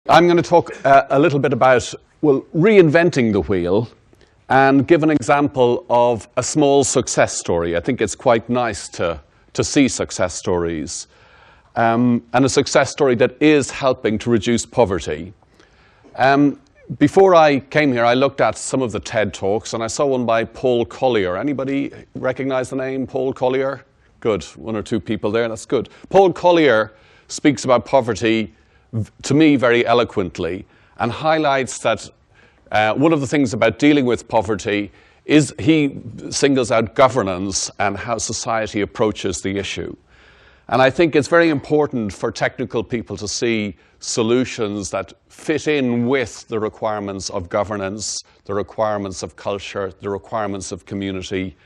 I'm going to talk a little bit about, reinventing the wheel and give an example of a small success story. I think it's quite nice to see success stories and a success story that is helping to reduce poverty. Before I came here, I looked at some of the TED Talks and I saw one by Paul Collier. Anybody recognize the name Paul Collier? Good, one or two people there, that's good. Paul Collier speaks about poverty to me very eloquently and highlights that one of the things about dealing with poverty is he singles out governance and how society approaches the issue. And I think it's very important for technical people to see solutions that fit in with the requirements of governance, the requirements of culture, the requirements of community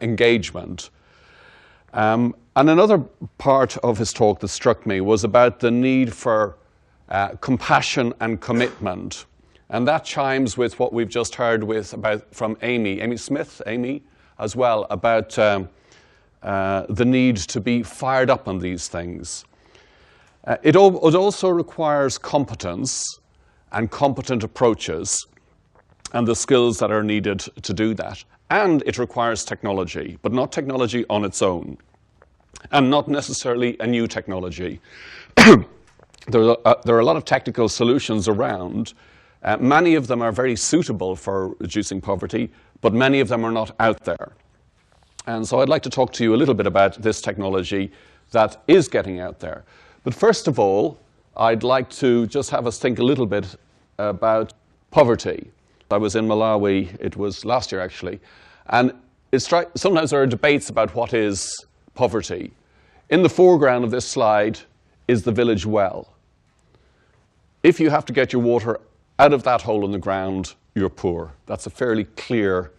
engagement. And another part of his talk that struck me was about the need for compassion and commitment. And that chimes with what we've just heard from Amy Smith, as well, about the need to be fired up on these things. It also requires competence and competent approaches and the skills that are needed to do that. And it requires technology, but not technology on its own, and not necessarily a new technology. There are a lot of technical solutions around. Many of them are very suitable for reducing poverty, but many of them are not out there. And so I'd like to talk to you a little bit about this technology that is getting out there. But first of all, I'd like to just have us think a little bit about poverty. I was in Malawi, it was last year actually, and sometimes there are debates about what is poverty. In the foreground of this slide is the village well. If you have to get your water out of that hole in the ground, you're poor. That's a fairly clear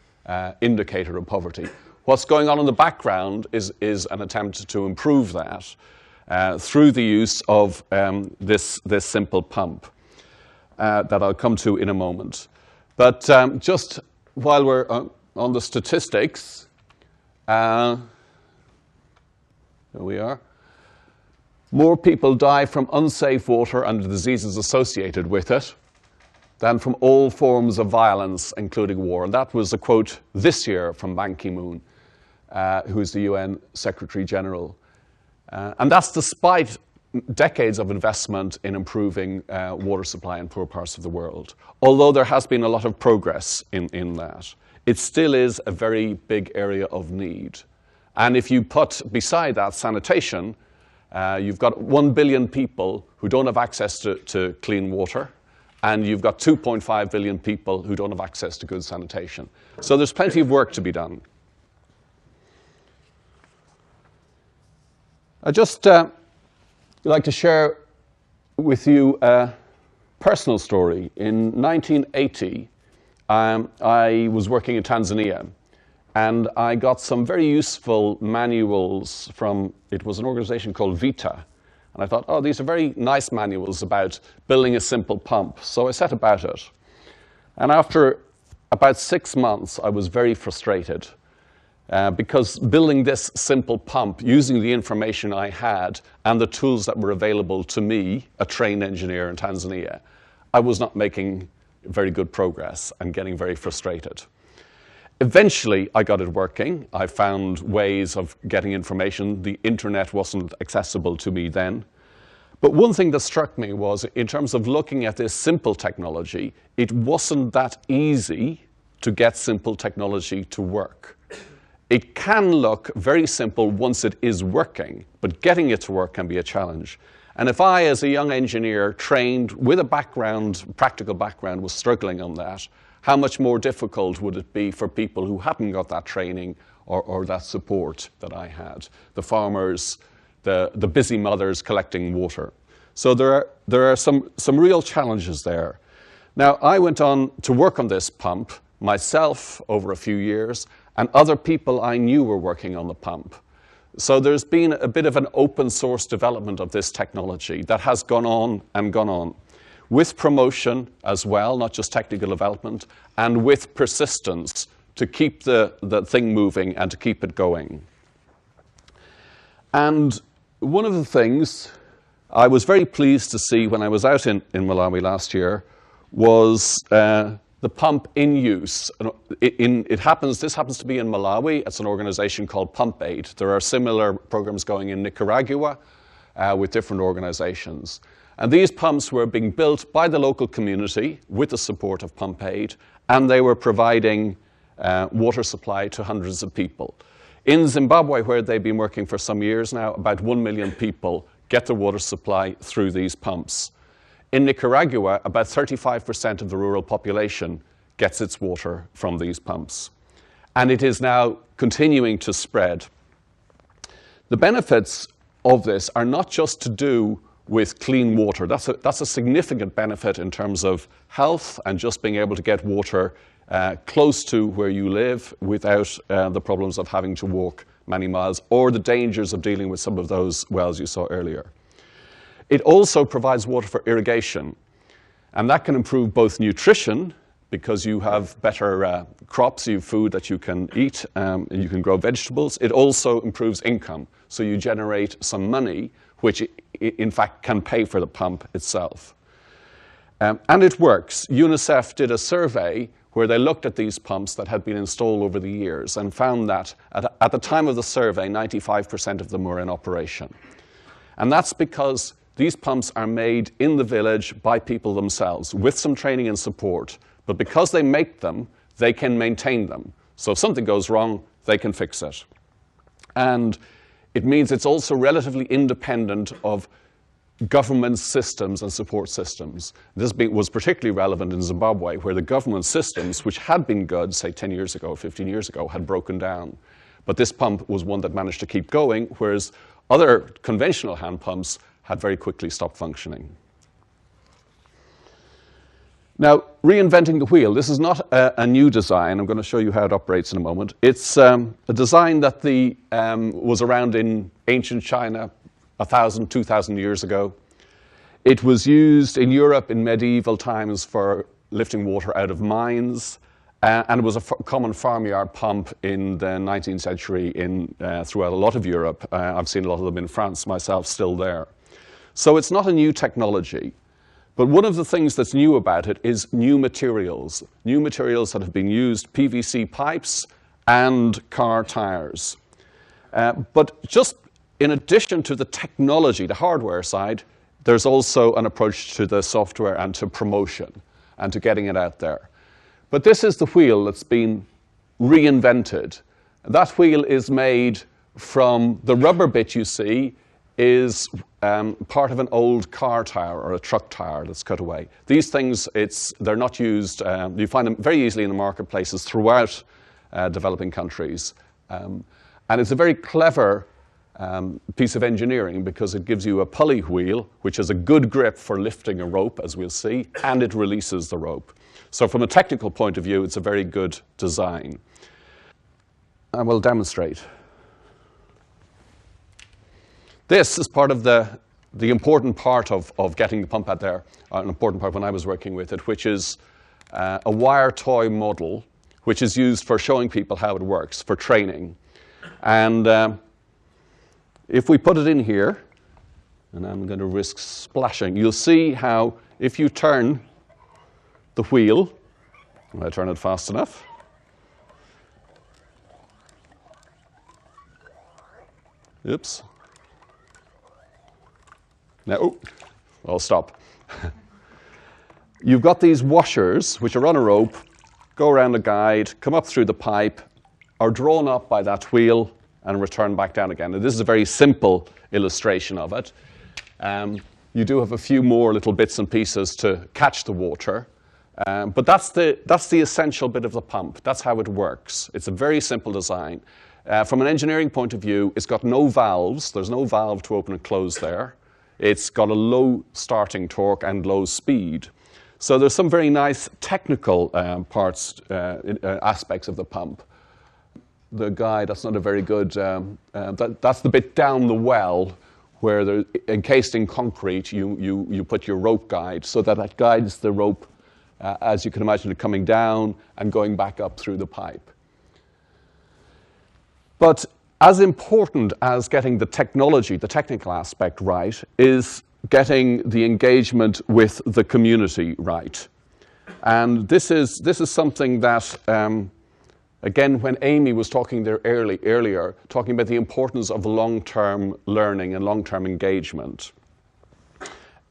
indicator of poverty. What's going on in the background is an attempt to improve that through the use of this simple pump that I'll come to in a moment. But just while we're on the statistics, there we are. More people die from unsafe water and the diseases associated with it than from all forms of violence, including war. And that was a quote this year from Ban Ki-moon, who is the UN Secretary General. And that's despite decades of investment in improving water supply in poor parts of the world. Although there has been a lot of progress in that, it still is a very big area of need. And if you put beside that sanitation, you've got 1 billion people who don't have access to clean water, and you've got 2.5 billion people who don't have access to good sanitation. So there's plenty of work to be done. I just like to share with you a personal story. In 1980, I was working in Tanzania, and I got some very useful manuals from, it was an organization called Vita. And I thought, oh, these are very nice manuals about building a simple pump. So I set about it. And after about 6 months, I was very frustrated because building this simple pump, using the information I had and the tools that were available to me, a trained engineer in Tanzania, I was not making very good progress and getting very frustrated. Eventually, I got it working. I found ways of getting information. The internet wasn't accessible to me then. But one thing that struck me was, in terms of looking at this simple technology, it wasn't that easy to get simple technology to work. It can look very simple once it is working, but getting it to work can be a challenge. And if I, as a young engineer, trained with a practical background, was struggling on that, how much more difficult would it be for people who hadn't got that training or that support that I had? The farmers, the busy mothers collecting water. So there are some real challenges there. Now, I went on to work on this pump myself over a few years, and other people I knew were working on the pump. So there's been a bit of an open source development of this technology that has gone on and gone on, with promotion as well, not just technical development, and with persistence to keep the thing moving and to keep it going. And one of the things I was very pleased to see when I was out in Malawi last year was the pump in use. This happens to be in Malawi. It's an organization called Pump Aid. There are similar programs going in Nicaragua with different organizations. And these pumps were being built by the local community with the support of Pump Aid, and they were providing water supply to hundreds of people. In Zimbabwe, where they've been working for some years now, about 1 million people get their water supply through these pumps. In Nicaragua, about 35% of the rural population gets its water from these pumps. And it is now continuing to spread. The benefits of this are not just to do with clean water. That's a significant benefit in terms of health and just being able to get water close to where you live without the problems of having to walk many miles or the dangers of dealing with some of those wells you saw earlier. It also provides water for irrigation, and that can improve both nutrition because you have better crops, you have food that you can eat, and you can grow vegetables. It also improves income, so you generate some money which in fact can pay for the pump itself. And it works. UNICEF did a survey where they looked at these pumps that had been installed over the years and found that at the time of the survey, 95% of them were in operation. And that's because these pumps are made in the village by people themselves with some training and support. But because they make them, they can maintain them. So if something goes wrong, they can fix it. And it means it's also relatively independent of government systems and support systems. This was particularly relevant in Zimbabwe, where the government systems, which had been good, say 10 years ago, 15 years ago, had broken down. But this pump was one that managed to keep going, whereas other conventional hand pumps had very quickly stopped functioning. Now, reinventing the wheel. This is not a new design. I'm going to show you how it operates in a moment. It's a design that was around in ancient China 1,000, 2,000 years ago. It was used in Europe in medieval times for lifting water out of mines, and it was a common farmyard pump in the 19th century throughout a lot of Europe. I've seen a lot of them in France myself, still there. So it's not a new technology. But one of the things that's new about it is new materials that have been used, PVC pipes and car tires. But just in addition to the technology, the hardware side, there's also an approach to the software and to promotion and to getting it out there. But this is the wheel that's been reinvented. That wheel is made from the rubber bit you see is part of an old car tire or a truck tire that's cut away. These things, they're not used, you find them very easily in the marketplaces throughout developing countries. And it's a very clever piece of engineering because it gives you a pulley wheel, which has a good grip for lifting a rope, as we'll see, and it releases the rope. So from a technical point of view, it's a very good design. I will demonstrate. This is part of the important part of getting the pump out there, an important part when I was working with it, which is a wire toy model, which is used for showing people how it works, for training. And if we put it in here, and I'm going to risk splashing, you'll see how if you turn the wheel, when I turn it fast enough, oops. Now, I'll stop. You've got these washers, which are on a rope, go around the guide, come up through the pipe, are drawn up by that wheel, and return back down again. And this is a very simple illustration of it. You do have a few more little bits and pieces to catch the water, but that's the essential bit of the pump. That's how it works. It's a very simple design. From an engineering point of view, it's got no valves. There's no valve to open and close there. It's got a low starting torque and low speed. So there's some very nice technical aspects of the pump. The guide, that's not a very good, that's the bit down the well where they're encased in concrete, you put your rope guide so that guides the rope, as you can imagine it coming down and going back up through the pipe. But as important as getting the technology, the technical aspect right, is getting the engagement with the community right. And this is something that, again, when Amy was talking there earlier, talking about the importance of long-term learning and long-term engagement.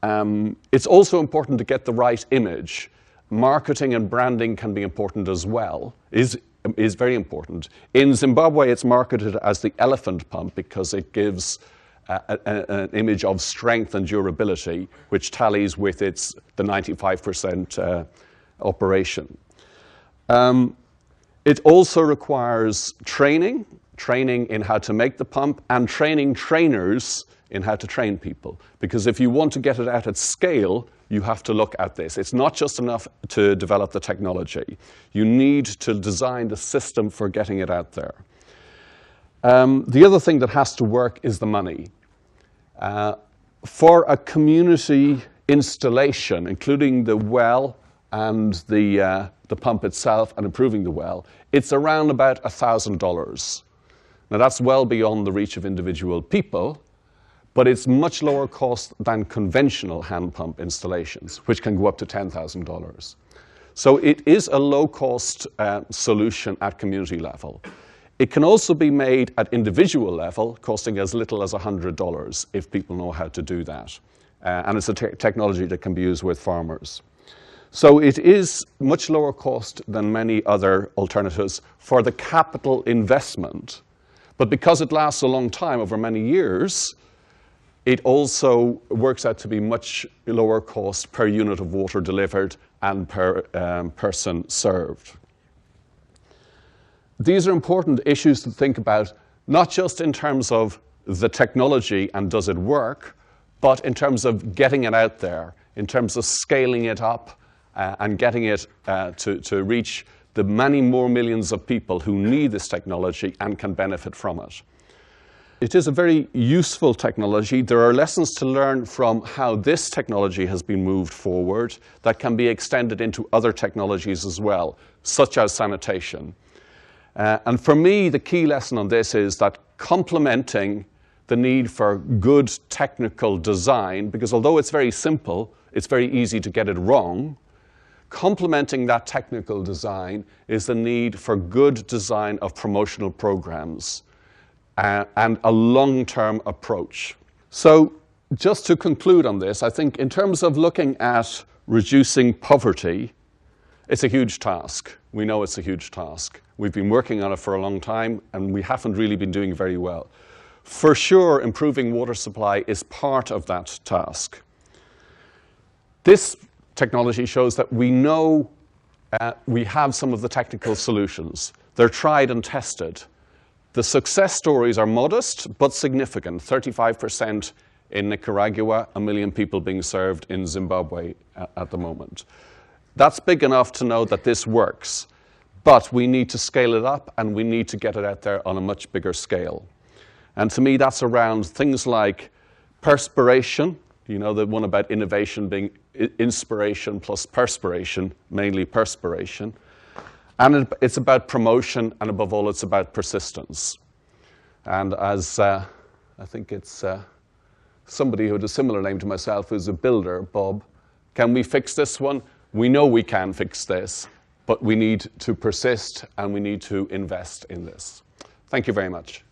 It's also important to get the right image. Marketing and branding can be important as well, is very important. In Zimbabwe, it's marketed as the elephant pump because it gives an image of strength and durability, which tallies with the 95% operation. It also requires training in how to make the pump, and training trainers in how to train people. Because if you want to get it out at scale, you have to look at this. It's not just enough to develop the technology. You need to design the system for getting it out there. The other thing that has to work is the money. For a community installation, including the well and the pump itself and improving the well, it's around about $1,000. Now that's well beyond the reach of individual people, but it's much lower cost than conventional hand pump installations, which can go up to $10,000. So it is a low-cost solution at community level. It can also be made at individual level, costing as little as $100 if people know how to do that. And it's a technology that can be used with farmers. So it is much lower cost than many other alternatives for the capital investment. But because it lasts a long time, over many years, it also works out to be much lower cost per unit of water delivered and per person served. These are important issues to think about, not just in terms of the technology and does it work, but in terms of getting it out there, in terms of scaling it up and getting it to reach the many more millions of people who need this technology and can benefit from it. It is a very useful technology. There are lessons to learn from how this technology has been moved forward that can be extended into other technologies as well, such as sanitation. And for me, the key lesson on this is that complementing the need for good technical design, because although it's very simple, it's very easy to get it wrong, complementing that technical design is the need for good design of promotional programs and a long-term approach. So just to conclude on this, I think in terms of looking at reducing poverty, it's a huge task. We know it's a huge task. We've been working on it for a long time, and we haven't really been doing very well. For sure, improving water supply is part of that task. This technology shows that we know we have some of the technical solutions. They're tried and tested. The success stories are modest, but significant. 35% in Nicaragua, 1 million people being served in Zimbabwe at the moment. That's big enough to know that this works, but we need to scale it up and we need to get it out there on a much bigger scale. And to me, that's around things like perspiration, you know, the one about innovation being inspiration plus perspiration, mainly perspiration. And it's about promotion, and above all, it's about persistence. And as I think it's somebody who had a similar name to myself who's a builder, Bob, can we fix this one? We know we can fix this, but we need to persist and we need to invest in this. Thank you very much.